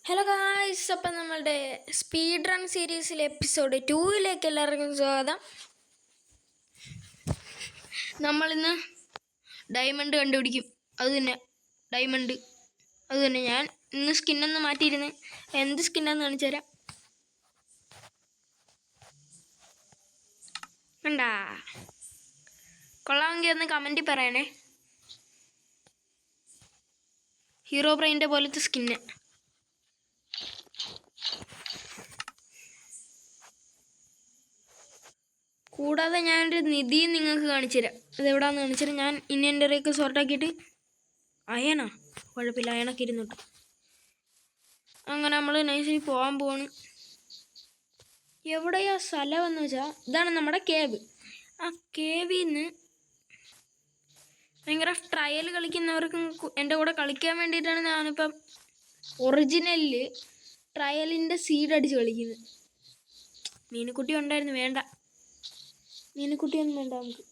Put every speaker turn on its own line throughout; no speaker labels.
Hello guys, അപ്പം നമ്മളുടെ speed run സീരീസിലെ എപ്പിസോഡ് 2 എല്ലാവർക്കും സ്വാഗതം. നമ്മളിന്ന് ഡയമണ്ട് കണ്ടുപിടിക്കും. ഡയമണ്ട് അത് തന്നെ. ഞാൻ ഇന്ന് സ്കിന്നൊന്ന് മാറ്റിയിരുന്ന് എന്ത് സ്കിന്നാന്ന് കാണിച്ചു തരാം. കണ്ടാ? കൊള്ളാമെങ്കിൽ ഒന്ന് കമൻറ്റിൽ പറയണേ. ഹീറോ ബ്രെയിൻ്റെ പോലത്തെ സ്കിന്ന്. കൂടാതെ ഞാനൊരു നിധിയും നിങ്ങൾക്ക് കാണിച്ചു തരാം. അതെവിടാന്ന് കാണിച്ചു തരാം. ഞാൻ ഇൻവെൻ്ററിയൊക്കെ സോർട്ടാക്കിയിട്ട് അയണാ കുഴപ്പമില്ല, അയണൊക്കെ ഇരുന്നിട്ട് അങ്ങനെ നമ്മൾ നൈസിൽ പോകാൻ പോവാണ്. എവിടെയാ സ്ഥലമെന്ന് വെച്ചാൽ ഇതാണ് നമ്മുടെ കേവ്. ആ കേവിൽ നിന്ന് ഭയങ്കര ട്രയൽ കളിക്കുന്നവർക്കും എൻ്റെ കൂടെ കളിക്കാൻ വേണ്ടിയിട്ടാണ് ഞാനിപ്പം ഒറിജിനലിൽ ട്രയലിൻ്റെ സീഡ് അടിച്ച് കളിക്കുന്നത്. മീനുക്കുട്ടി ഉണ്ടായിരുന്നു, വേണ്ട, മീനുക്കുട്ടിയൊന്നും വേണ്ട നമുക്ക്.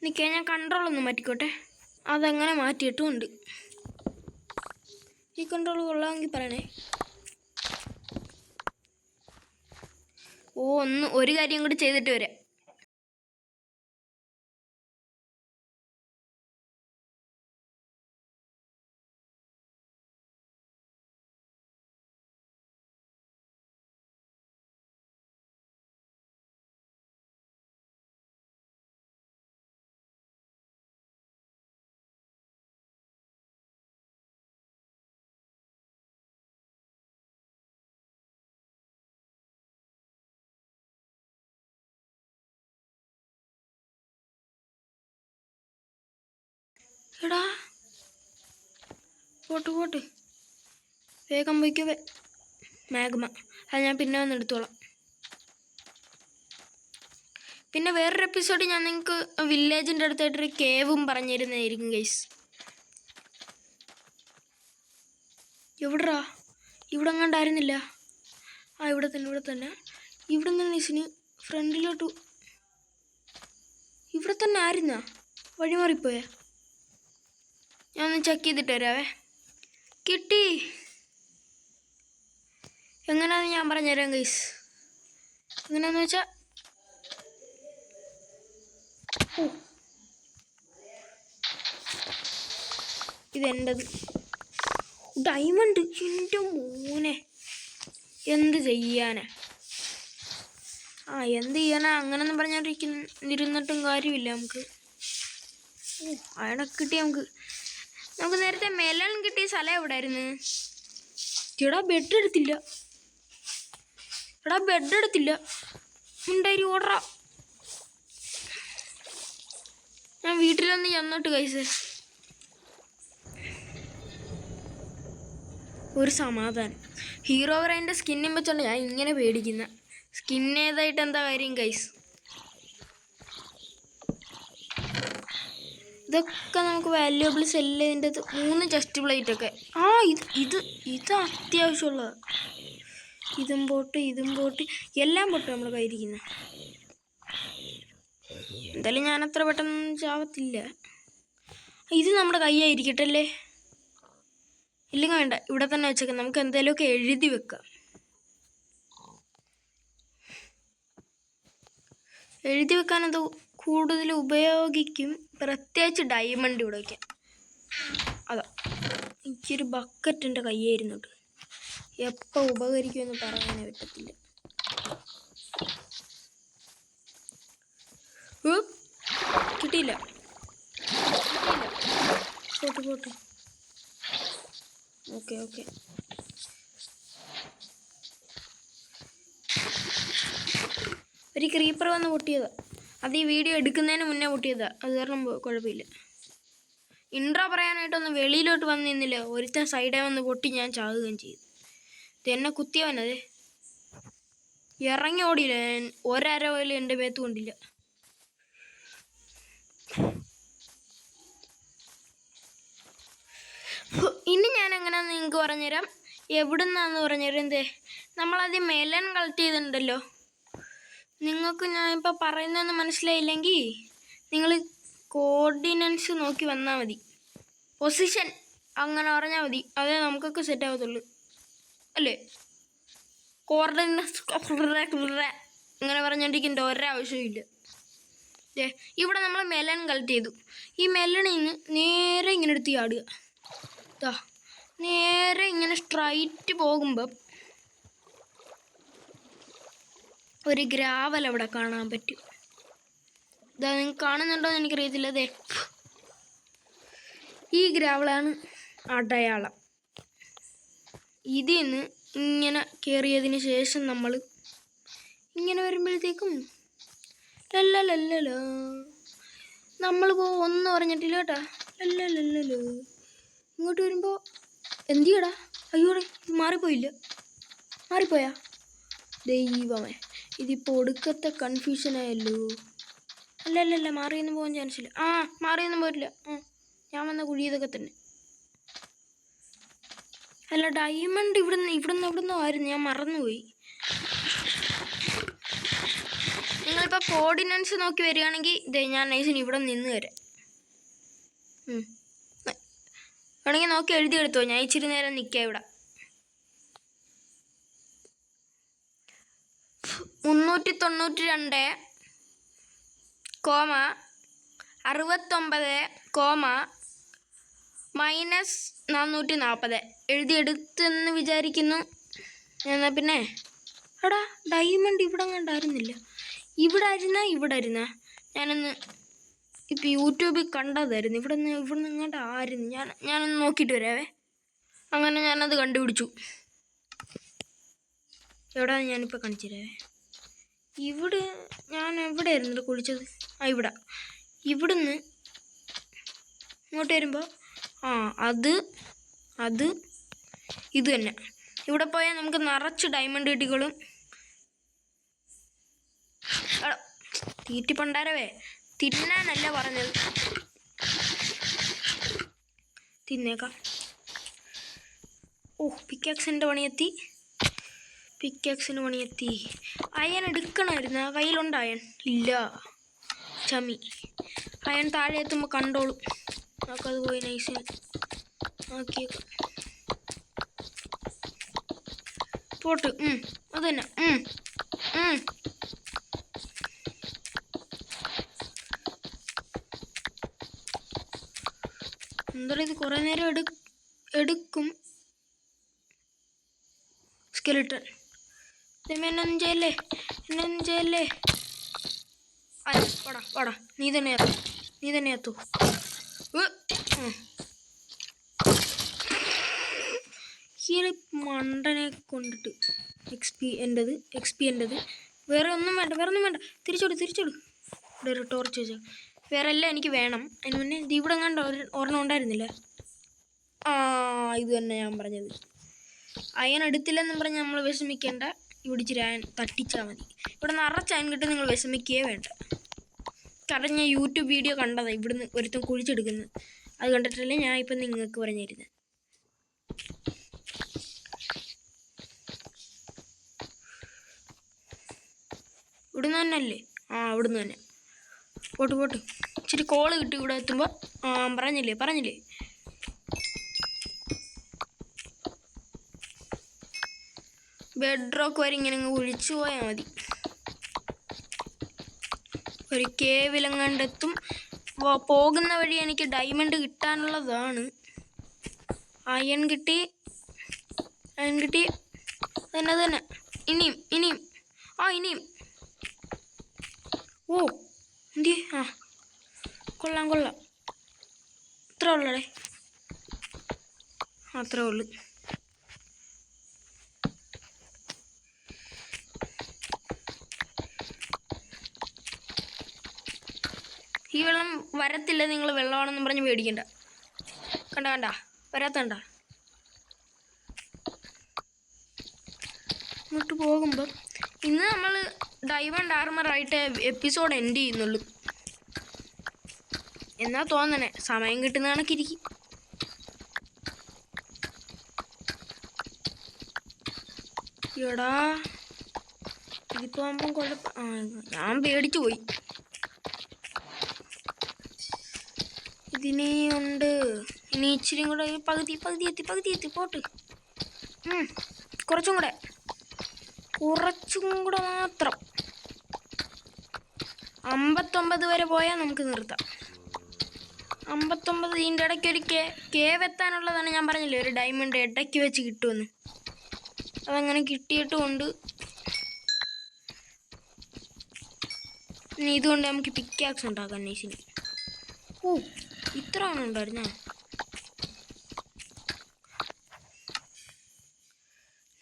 നിൽക്കാൻ ഞാൻ കൺട്രോളൊന്നും മാറ്റിക്കോട്ടെ. അതങ്ങനെ മാറ്റിയിട്ടുമുണ്ട്. ഈ കൺട്രോൾ കൊള്ളാമെങ്കിൽ പറയണേ. ഒരു കാര്യം കൂടി ചെയ്തിട്ട് വരാം. എടാ പോട്ട് വേഗം പോയിക്കോ. മാഗ്മ അത് ഞാൻ പിന്നെ വന്ന് എടുത്തോളാം. പിന്നെ വേറൊരു എപ്പിസോഡ് ഞാൻ നിങ്ങൾക്ക് വില്ലേജിൻ്റെ അടുത്തായിട്ടൊരു കേവും പറഞ്ഞു തരുന്നതായിരിക്കും ഗൈസ്. എവിടാ? ഇവിടെ എങ്ങാണ്ടായിരുന്നില്ല. ഇവിടെ തന്നെ ഇവിടെ നിന്ന് നൈസിന് ഫ്രണ്ടിലോട്ട്. ഇവിടെ തന്നെ ആയിരുന്നാ? വഴിമാറിപ്പോയാ? ഞാൻ ഒന്ന് ചെക്ക് ചെയ്തിട്ട് വരാവേ. കിട്ടി. എങ്ങനെയാണെന്ന് ഞാൻ പറഞ്ഞുതരാം ഗൈസ്. എങ്ങനെയാണെന്ന് വെച്ചാൽ ഇതെൻ്റെത് ഡയമണ്ട്. എൻ്റെ മോനെ, എന്ത് ചെയ്യാനാ? എന്ത് ചെയ്യാനാ? അങ്ങനൊന്നും പറഞ്ഞിരുന്നിട്ടും കാര്യമില്ല. നമുക്ക് അയണൊക്കെ കിട്ടി. നമുക്ക് നേരത്തെ മെലൺ കിട്ടിയ സ്ഥലം എവിടെയായിരുന്നു? ബെഡ് എടുത്തില്ല. ഉണ്ടായി ഓർഡറാ. ഞാൻ വീട്ടിലൊന്ന് ചെന്നിട്ട് കൈസ് ഒരു സമാധാനം. ഹീറോ ബ്രെയിൻ്റെ സ്കിന്നും വെച്ചോണ്ട് ഞാൻ ഇങ്ങനെ പേടിക്കുന്ന. സ്കിൻ ഏതായിട്ട് എന്താ കാര്യം ഗൈസ്? ഇതൊക്കെ നമുക്ക് വാല്യുബിൾ സെല്ല് ചെയ്തിൻ്റെ 3 ചെസ്റ്റ് പ്ലേറ്റ് ഒക്കെ. ഇത് അത്യാവശ്യമുള്ളത്. ഇതും പോട്ട് എല്ലാം പോട്ട് നമ്മൾ കയ്യിരിക്കുന്നത്. എന്തായാലും ഞാനത്ര പെട്ടെന്ന് ചാവത്തില്ല. ഇത് നമ്മുടെ കയ്യായിരിക്കട്ടല്ലേ? ഇല്ലെങ്കിൽ വേണ്ട, ഇവിടെ തന്നെ വെച്ചേക്കാം. നമുക്ക് എന്തെങ്കിലുമൊക്കെ എഴുതി വെക്കാം. എഴുതി വെക്കാനത് കൂടുതൽ ഉപയോഗിക്കും, പ്രത്യേകിച്ച് ഡയമണ്ട് ഇവിടെ വയ്ക്കാം. അതാ, എനിക്കൊരു ബക്കറ്റ് എൻ്റെ കയ്യായിരുന്നുണ്ട്. എപ്പോൾ ഉപകരിക്കുമെന്ന് പറയാനേ പറ്റത്തില്ല. കിട്ടിയില്ല. Pot okay. ഒരു ക്രീപ്പർ വന്ന് പൊട്ടിയതാ. അത് ഈ വീഡിയോ എടുക്കുന്നതിന് മുന്നേ പൊട്ടിയതാ. അത് കാരണം കുഴപ്പമില്ല. ഇൻട്രോ പറയാനായിട്ടൊന്ന് വെളിയിലോട്ട് വന്ന് നിന്നില്ല. ഒരുത്തൻ സൈഡേ വന്ന് പൊട്ടി ഞാൻ ചാകുകയും ചെയ്തു. ഇതെന്നെ കുത്തിയവനത് ഇറങ്ങി ഓടിയില്ല. ഒരര പോലും എൻ്റെ മേത്ത് കൊണ്ടില്ല. ഇനി ഞാൻ എങ്ങനെയാണെന്ന് നിങ്ങൾക്ക് പറഞ്ഞുതരാം. എവിടുന്നാന്ന് പറഞ്ഞുതരാം. നമ്മളാദ്യം മെലൺ കളക്ട് ചെയ്തിട്ടുണ്ടല്ലോ. നിങ്ങൾക്ക് ഞാനിപ്പോൾ പറയുന്നതെന്ന് മനസ്സിലായില്ലെങ്കിൽ നിങ്ങൾ കോർഡിനൻസ് നോക്കി വന്നാൽ മതി. പൊസിഷൻ അങ്ങനെ പറഞ്ഞാൽ മതി, അതേ നമുക്കൊക്കെ സെറ്റ് ആവത്തുള്ളൂ അല്ലേ. കോർഡിനേറ്റ്സ് അങ്ങനെ പറഞ്ഞുകൊണ്ടിരിക്കേണ്ട ഒരാവശ്യമില്ല. ഇവിടെ നമ്മൾ മെലൺ കളക്ട് ചെയ്തു. ഈ മെലണിൽ നിന്ന് നേരെ ഇങ്ങനെ എടുത്ത് ചാടുക. നേരെ ഇങ്ങനെ സ്ട്രൈറ്റ് പോകുമ്പം ഒരു ഗ്രാവൽ അവിടെ കാണാൻ പറ്റും. നിങ്ങൾക്ക് കാണുന്നുണ്ടോ എന്ന് എനിക്കറിയത്തില്ല. അതെ, ഈ ഗ്രാവലാണ് അടയാളം. ഇതിൽ നിന്ന് ഇങ്ങനെ കയറിയതിന് ശേഷം നമ്മൾ ഇങ്ങനെ വരുമ്പോഴത്തേക്കും ലല്ലല്ലോ നമ്മൾ ഒന്നും പറഞ്ഞിട്ടില്ല കേട്ടാ. ലല്ലല്ലോ ഇങ്ങോട്ട് വരുമ്പോൾ എന്തിയടാ, അയ്യോടെ ഇത് മാറിപ്പോയാ ദൈവമേ, ഇതിപ്പോൾ ഒടുക്കത്തെ കൺഫ്യൂഷനായല്ലോ. അല്ലല്ല മാറിയൊന്നും പോകാൻ ചാൻസില്ല. മാറിയൊന്നും പോരില്ല. ഞാൻ വന്ന കുഴി ഇതൊക്കെ തന്നെ. അല്ല, ഡയമണ്ട് ഇവിടുന്ന് ആയിരുന്നു, ഞാൻ മറന്നുപോയി. നിങ്ങളിപ്പോൾ കോർഡിനൻസ് നോക്കി വരികയാണെങ്കിൽ ഇതേ ഞാൻ നൈസിന് ഇവിടെ നിന്ന് വരാം. വേണമെങ്കിൽ നോക്കി എഴുതിയെടുത്തോ, ഞാൻ ഇച്ചിരി നേരം നിൽക്കാം ഇവിടെ. 392,69,-440 എഴുതിയെടുത്തെന്ന് വിചാരിക്കുന്നു. എന്നാൽ പിന്നെ എടാ, ഡയമണ്ട് ഇവിടെ കണ്ടായിരുന്നില്ല. ഇവിടെ ആയിരുന്ന ഞാനൊന്ന് ഇപ്പം യൂട്യൂബിൽ കണ്ടതായിരുന്നു. ഇവിടുന്ന് ഇങ്ങോട്ട് ആയിരുന്നു. ഞാനൊന്ന് നോക്കിയിട്ട് വരാവേ. അങ്ങനെ ഞാനത് കണ്ടുപിടിച്ചു. എവിടെ ഞാനിപ്പോൾ കാണിച്ചു തരാവേ. ഇവിടെ ഞാൻ എവിടെയായിരുന്നു കുളിച്ചത്? ഇവിടുന്ന് ഇങ്ങോട്ട് വരുമ്പോൾ അത് ഇത് തന്നെ. ഇവിടെ പോയാൽ നമുക്ക് നിറച്ച് ഡയമണ്ട് കിട്ടിക്കോളും. തീറ്റിപ്പണ്ടാരവേ, തിന്നാനല്ല പറഞ്ഞത്, തിന്നേക്കാം. പിക്കാക്സിന് പണിയെത്തി. അയൺ എടുക്കണമായിരുന്നു. കയ്യിലുണ്ട് അയൺ? ഇല്ല, ചമി. അയൺ താഴെ എത്തുമ്പോൾ കണ്ടോളും. നമുക്കത് പോയി നൈസിന് നോക്കിയേക്കാം. പോട്ട് അത് തന്നെ. എന്തായാലും ഇത് കുറേ നേരം എടുക്കും. സ്കെലിട്ടൺ എന്നൊന്നും ചെയ്യല്ലേ. വാടാ, നീ തന്നെ എത്തൂ. ഈ മണ്ടനെ കൊണ്ടിട്ട് എക്സ്പി എൻ്റെത്. വേറെ ഒന്നും വേണ്ട. തിരിച്ചോട്. ഇവിടെ ഒരു ടോർച്ച് വെച്ചാൽ വേറെ എല്ലാം എനിക്ക് വേണം. അതിന് മുന്നേ ഇവിടെ കണ്ട ഒരെണ്ണം ഉണ്ടായിരുന്നില്ല. ഇത് തന്നെ ഞാൻ പറഞ്ഞത്. അയൺ എടുത്തില്ലെന്നും പറഞ്ഞ് നമ്മൾ വിഷമിക്കേണ്ട. ഇവിടെ ഇച്ചിരി അയൺ തട്ടിച്ചാൽ മതി. ഇവിടെ നിറച്ച് അയൺ കിട്ടും, നിങ്ങൾ വിഷമിക്കുകയേ വേണ്ട. കാരണം ഞാൻ യൂട്യൂബ് വീഡിയോ കണ്ടതാണ് ഇവിടുന്ന് ഒരുത്തം കുഴിച്ചെടുക്കുന്നത്. അത് കണ്ടിട്ടല്ലേ ഞാൻ ഇപ്പം നിങ്ങൾക്ക് പറഞ്ഞു തരുന്നത്. ഇവിടുന്ന് തന്നെ അല്ലേ? ഇവിടുന്ന് തന്നെ. പോട്ട്. ഇച്ചിരി കോള് കിട്ടി ഇവിടെ എത്തുമ്പോൾ. പറഞ്ഞില്ലേ. ബെഡ് റോക്ക് വരെ ഇങ്ങനെ ഒഴിച്ചു പോയാൽ മതി. ഒരു കേവിലങ്ങണ്ടെത്തും. പോകുന്ന വഴി എനിക്ക് ഡയമണ്ട് കിട്ടാനുള്ളതാണ്. അയൺ കിട്ടി. തന്നെ. ഇനിയും എന്തി കൊള്ളാം. ഇത്ര ഉള്ളടേ. അത്രേ ഉള്ളു. ഈ വെള്ളം വരത്തില്ല, നിങ്ങൾ വെള്ളമാണെന്നും പറഞ്ഞ് പേടിക്കണ്ട. കണ്ട വരാത്തണ്ട. ഇങ്ങോട്ട് പോകുമ്പോൾ ഇന്ന് നമ്മൾ ഡയമണ്ട് ആർമറായിട്ട് എപ്പിസോഡ് എൻഡ് ചെയ്യുന്നുള്ളൂ എന്നാ തോന്നണേ. സമയം കിട്ടുന്ന കണക്കിരിക്കും. എടാ, ഇതിപ്പോൾ ആകുമ്പം ഞാൻ പേടിച്ചു പോയി. ഇതിനെയുണ്ട് ഇനി ഇച്ചിരി കൂടെ പകുതി എത്തി പോട്ട്. കുറച്ചും കൂടെ മാത്രം. 59 വരെ പോയാൽ നമുക്ക് നിർത്താം. 59. ഇതിൻ്റെ ഇടയ്ക്ക് ഒരു കേവ് എത്താനുള്ളതാണ്. ഞാൻ പറഞ്ഞില്ലേ ഒരു ഡയമണ്ട് ഇടയ്ക്ക് വെച്ച് കിട്ടുമെന്ന്. അതങ്ങനെ കിട്ടിയിട്ടുമുണ്ട്. ഇനി ഇതുകൊണ്ട് നമുക്ക് പിക്കാക്സ് ഉണ്ടാക്കാം നൈസിന്. ഇത്ര ആണ് ഉണ്ടായിരുന്നേ.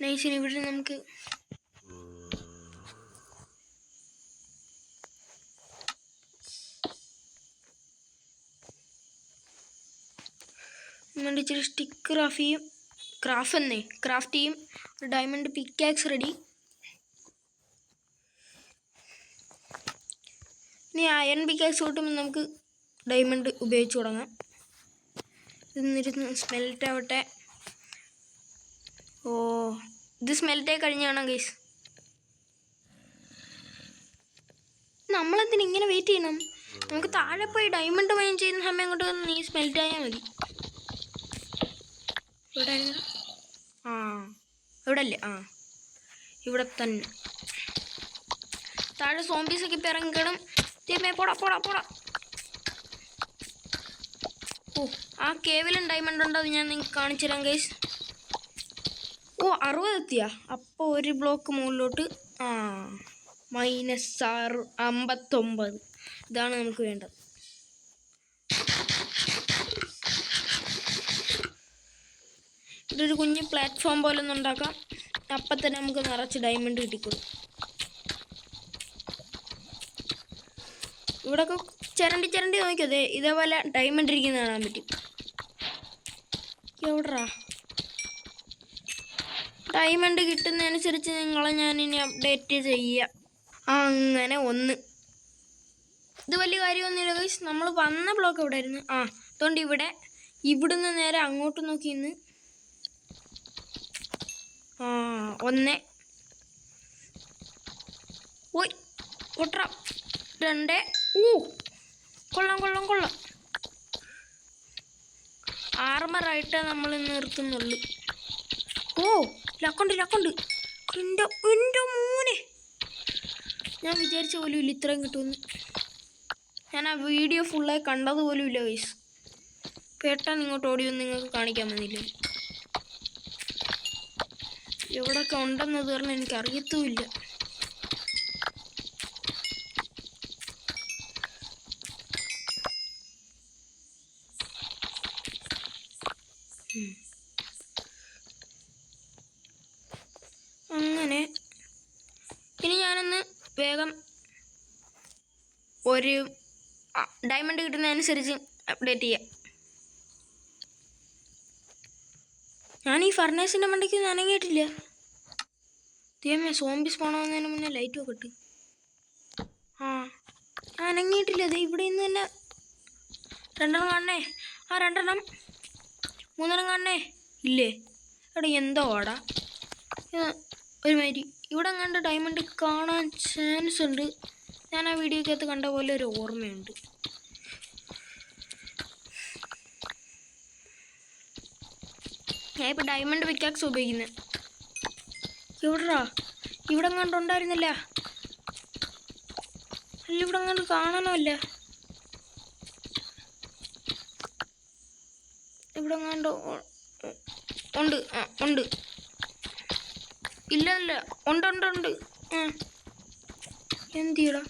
നൈസിന് ഇവിടെ നമുക്ക് ഇച്ചിരി സ്റ്റിക്ക് ക്രാഫ്റ്റ് ചെയ്യും. ഒരു ഡയമണ്ട് പിക്കാക്സ് റെഡി. ഇനി അയൺ പിക്കാക്സ് കിട്ടുമ്പോൾ നമുക്ക് ഡയമണ്ട് ഉപയോഗിച്ച് തുടങ്ങാം. ഇന്നിരുന്ന് സ്മെൽറ്റ് ആവട്ടെ. ഇത് സ്മെൽറ്റായി കഴിഞ്ഞാണോ ഗൈസ്? നമ്മളെന്തിനാ ഇങ്ങനെ വെയിറ്റ് ചെയ്യണം? നമുക്ക് താഴെ പോയി ഡയമണ്ട് മൈൻ ചെയ്യുന്ന സമയം അങ്ങോട്ട് വന്ന് നീ സ്മെൽറ്റ് ആയാൽ മതി. ഇവിടെ അല്ലേ? ഇവിടെ തന്നെ. താഴെ സോംബീസൊക്കെ ഇപ്പം ഇറങ്ങിക്കണം. പോടാ. ആ കേവിലും ഡയമണ്ട് ഉണ്ടോ അത് ഞാൻ നിങ്ങൾക്ക് കാണിച്ചു തരാം ഗൈസ്. 60 എത്തിയാ? അപ്പോൾ ഒരു ബ്ലോക്ക് മുകളിലോട്ട്. -6 59. ഇതാണ് നമുക്ക് വേണ്ടത്. ഇതൊരു കുഞ്ഞ് പ്ലാറ്റ്ഫോം പോലെ ഒന്ന് ഉണ്ടാക്കാം. അപ്പം തന്നെ നമുക്ക് നിറച്ച് ഡയമണ്ട് കിട്ടിക്കൊള്ളും. ഇവിടെയൊക്കെ ചിരണ്ടി നോക്കിയതേ ഇതേപോലെ ഡയമണ്ട് ഇരിക്കുന്ന കാണാൻ പറ്റും. എവിടാ ഡയമണ്ട് കിട്ടുന്നതനുസരിച്ച് നിങ്ങളെ ഞാനിനി അപ്ഡേറ്റ് ചെയ്യാം. അങ്ങനെ 1. ഇത് വലിയ കാര്യമൊന്നുമില്ല ഗൈസ്. നമ്മൾ വന്ന ബ്ലോക്ക് എവിടെ ആയിരുന്നു? അതുകൊണ്ട് ഇവിടുന്ന് നേരെ അങ്ങോട്ട് നോക്കി ഇന്ന് 1 2. കൊള്ളാം. ആർമറായിട്ട് നമ്മൾ നിർത്തുന്നുള്ളൂ. ലക്കുണ്ട്. എൻ്റെ മോനെ, ഞാൻ വിചാരിച്ച പോലും ഇല്ല ഇത്രയും കിട്ടുമെന്ന്. ഞാൻ ആ വീഡിയോ ഫുള്ളായി കണ്ടതുപോലും ഇല്ല ഗൈസ്. പെട്ടെന്ന് ഇങ്ങോട്ട് ഓടിയൊന്നും നിങ്ങൾക്ക് കാണിക്കാൻ വന്നില്ല. എവിടെയൊക്കെ ഉണ്ടെന്നത് പറഞ്ഞാൽ എനിക്ക് അറിയത്തുമില്ല. അങ്ങനെ ഇനി ഞാനൊന്ന് വേഗം ഒരു ഡയമണ്ട് കിട്ടുന്നതനുസരിച്ച് അപ്ഡേറ്റ് ചെയ്യാം. ഞാൻ ഈ ഫർണേസിൻ്റെ മണ്ടയ്ക്ക് നനങ്ങിയിട്ടില്ല. സോംബീസ് പോണമെന്നതിന് മുന്നേ ലൈറ്റ് ഒക്കെ ഇട്ട്. അനങ്ങിയിട്ടില്ല. അത് ഇവിടെ നിന്ന് തന്നെ 2 കാണണേ. 2 3 കാണണേ. ഇല്ലേ എടാ എന്തോ ഒരുമാതിരി ഇവിടെ കണ്ട് ഡയമണ്ട് കാണാൻ ചാൻസ് ഉണ്ട്. ഞാൻ ആ വീഡിയോക്കകത്ത് കണ്ട പോലെ ഒരു ഓർമ്മയുണ്ട്. ഞാൻ ഇപ്പോൾ ഡയമണ്ട് പിക്കാക്സ് ഉപയോഗിക്കുന്നത്. ഇവിടെ കണ്ടുണ്ടായിരുന്നില്ല. അല്ല ഇവിടെ കണ്ട് കാണണമല്ല. ഇവിടെ കണ്ടോ? ഉണ്ട്. ഇല്ല ഉണ്ട്. എന്തിയടാ?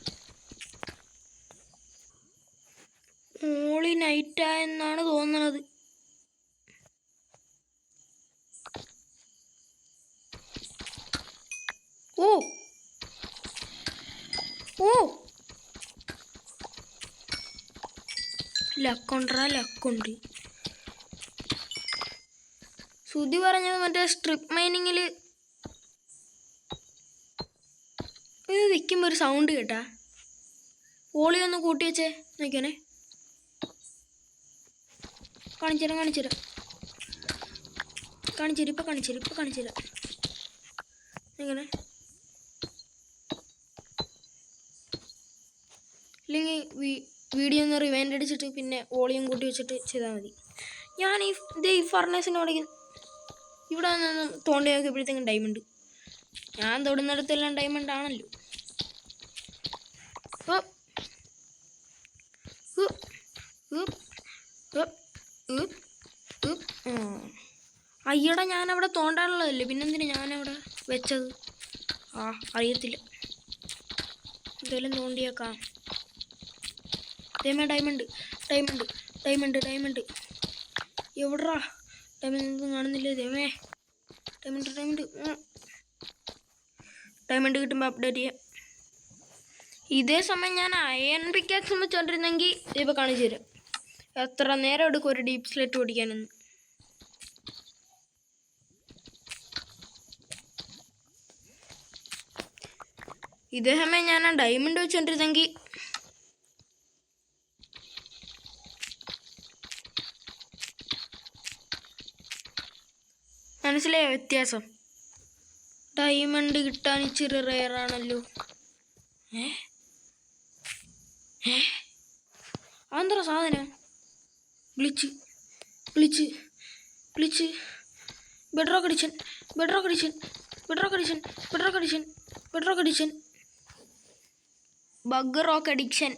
മോളി നൈറ്റായെന്നാണ് തോന്നണത്. ലക്കുണ്ട്. ശ്രുതി പറഞ്ഞത് മറ്റേ സ്ട്രിപ്പ് മൈനിങ്ങിൽ ഇത് നിൽക്കുമ്പോൾ ഒരു സൗണ്ട് കേട്ടാ. ഓളി ഒന്ന് കൂട്ടി വെച്ചേ നോക്കിയാണേ. കാണിച്ചുതരാം. ഇപ്പം കാണിച്ചുതരാം. എങ്ങനെ ഇല്ലെങ്കിൽ വീഡിയോ ഒന്ന് റിവൈൻഡ് അടിച്ചിട്ട് പിന്നെ വോളിയം കൂട്ടി വെച്ചിട്ട് ചെയ്താൽ മതി. ഞാൻ ഈ ഫർണേസിനെ പഠിക്കുന്നു. ഇവിടെ നിന്ന് തോണ്ടി നോക്കിയപ്പോഴത്തേക്കും ഡയമണ്ട്. ഞാൻ തൊടുന്നിടത്തെല്ലാം ഡയമണ്ട് ആണല്ലോ. അയ്യടാ, ഞാനവിടെ തോണ്ടാനുള്ളതല്ലേ, പിന്നെന്തിനാ ഞാനവിടെ വെച്ചത്? അറിയത്തില്ല. എന്തായാലും തോണ്ടിയേക്കാം. Diamond diamond diamond diamond diamond എവിടാ? ഡയമണ്ട് കാണുന്നില്ലേ? ഡയമണ്ട് ഡയമണ്ട് ഡയമണ്ട് കിട്ടുമ്പോൾ അപ്ഡേറ്റ് ചെയ്യാം. ഇതേ സമയം ഞാൻ അയൺ പിക്കാക്സ് വെച്ചോണ്ടിരുന്നെങ്കിൽ ഇപ്പോൾ കാണിച്ചു തരാം എത്ര നേരം എടുക്കും ഒരു ഡീപ്പ് സ്ലെറ്റ് ഓടിക്കാനെന്ന്. ഇതേ സമയം ഞാൻ ആ ഡയമണ്ട് വെച്ചോണ്ടിരുന്നെങ്കിൽ മനസ്സിലായ വ്യത്യാസം? ഡയമണ്ട് കിട്ടാൻ ഇച്ചിരി റെയറാണല്ലോ. അതെന്താ സാധനം? Glitch glitch glitch bedrock addition bedrock addition bedrock addition bedrock addition bedrock addition bug rock addiction.